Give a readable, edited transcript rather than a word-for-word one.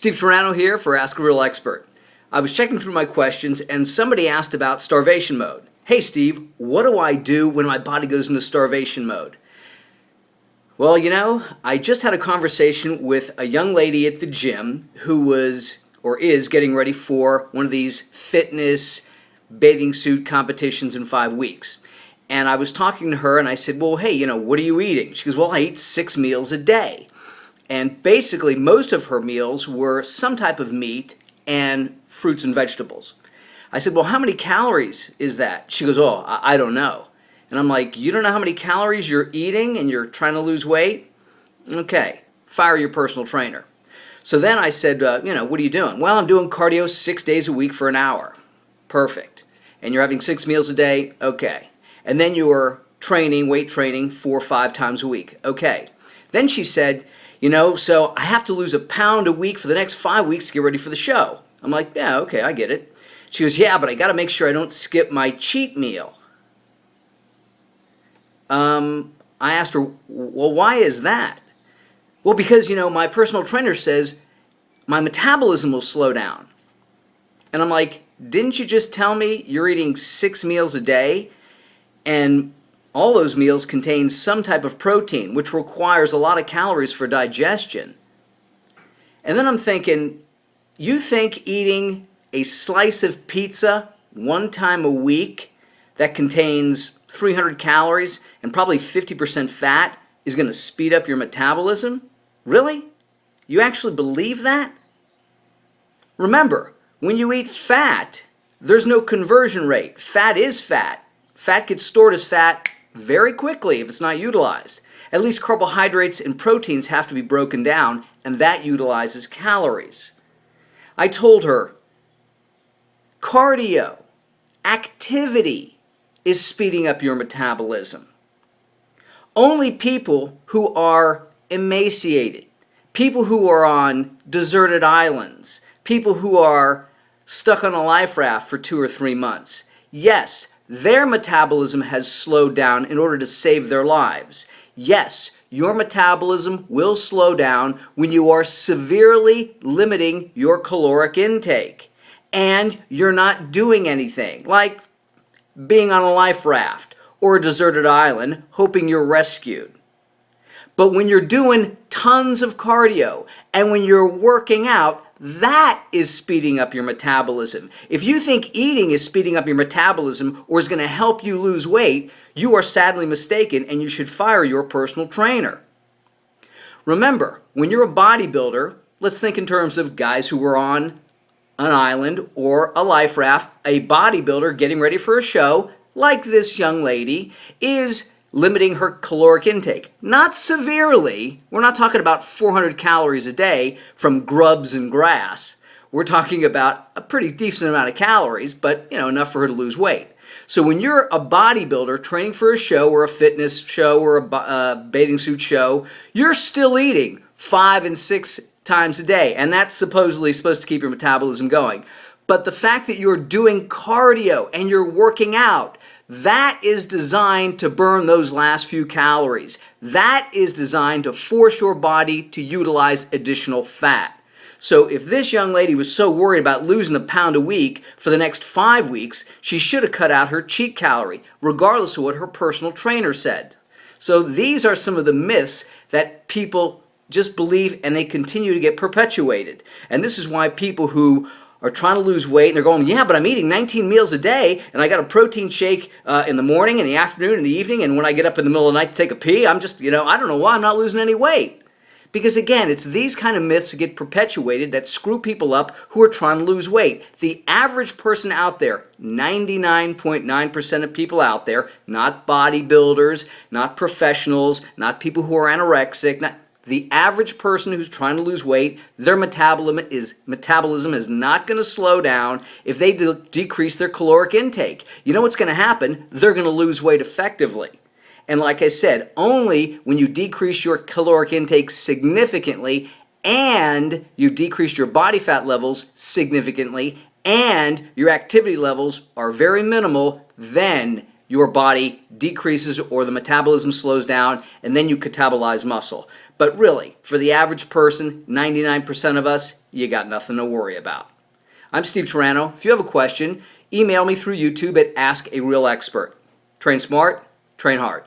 Steve Turano here for Ask a Real Expert. I was checking through my questions and somebody asked about starvation mode. Hey Steve, what do I do when my body goes into starvation mode? Well, you know, I just had a conversation with a young lady at the gym who was or is getting ready for one of these fitness bathing suit competitions in 5 weeks. And I was talking to her and I said, well, hey, what are you eating? She goes, well, I eat 6 meals a day. And basically most of her meals were some type of meat and fruits and vegetables. I said, well, how many calories is that? She goes, oh, I don't know. And I'm like, you don't know how many calories you're eating and you're trying to lose weight? Okay, fire your personal trainer. So then I said, what are you doing? Well, I'm doing cardio 6 days a week for an hour. Perfect. And you're having 6 meals a day? Okay. And then you're training, weight training 4 or 5 times a week. Okay. Then she said, so I have to lose 1 pound a week for the next 5 weeks to get ready for the show. I'm like, yeah, okay, I get it. She goes, yeah, but I got to make sure I don't skip my cheat meal. I asked her, well, why is that? Well, because, my personal trainer says my metabolism will slow down. And I'm like, didn't you just tell me you're eating 6 meals a day? And all those meals contain some type of protein, which requires a lot of calories for digestion. And then I'm thinking, you think eating a slice of pizza 1 time a week that contains 300 calories and probably 50% fat is going to speed up your metabolism? Really? You actually believe that? Remember, when you eat fat, there's no conversion rate. Fat is fat. Fat gets stored as fat very quickly if it's not utilized. At least carbohydrates and proteins have to be broken down, and that utilizes calories. I told her, cardio, activity is speeding up your metabolism. Only people who are emaciated, people who are on deserted islands, people who are stuck on a life raft for 2 or 3 months, yes, their metabolism has slowed down in order to save their lives. Yes, your metabolism will slow down when you are severely limiting your caloric intake and you're not doing anything, like being on a life raft or a deserted island hoping you're rescued. But when you're doing tons of cardio and when you're working out, that is speeding up your metabolism. If you think eating is speeding up your metabolism or is going to help you lose weight, you are sadly mistaken and you should fire your personal trainer. Remember, when you're a bodybuilder, let's think in terms of guys who are on an island or a life raft. A bodybuilder getting ready for a show, like this young lady, is limiting her caloric intake. Not severely. We're not talking about 400 calories a day from grubs and grass. We're talking about a pretty decent amount of calories, but enough for her to lose weight. So when you're a bodybuilder training for a show or a fitness show or a bathing suit show, you're still eating 5 and 6 times a day, and that's supposedly supposed to keep your metabolism going. But the fact that you're doing cardio and you're working out, that is designed to burn those last few calories. That is designed to force your body to utilize additional fat. So if this young lady was so worried about losing 1 pound a week for the next 5 weeks, she should have cut out her cheat calorie, regardless of what her personal trainer said. So these are some of the myths that people just believe and they continue to get perpetuated. And this is why people who are trying to lose weight and they're going, yeah, but I'm eating 19 meals a day and I got a protein shake in the morning, in the afternoon, in the evening, and when I get up in the middle of the night to take a pee, I'm just, I don't know why I'm not losing any weight. Because again, it's these kind of myths that get perpetuated that screw people up who are trying to lose weight. The average person out there, 99.9% of people out there, not bodybuilders, not professionals, not people who are anorexic, the average person who's trying to lose weight, their metabolism is not going to slow down if they decrease their caloric intake. You know what's going to happen? They're going to lose weight effectively. And like I said, only when you decrease your caloric intake significantly and you decrease your body fat levels significantly and your activity levels are very minimal, then your body decreases or the metabolism slows down and then you catabolize muscle. But really, for the average person, 99% of us, you got nothing to worry about. I'm Steve Turano. If you have a question, email me through YouTube at Ask a Real Expert. Train smart, train hard.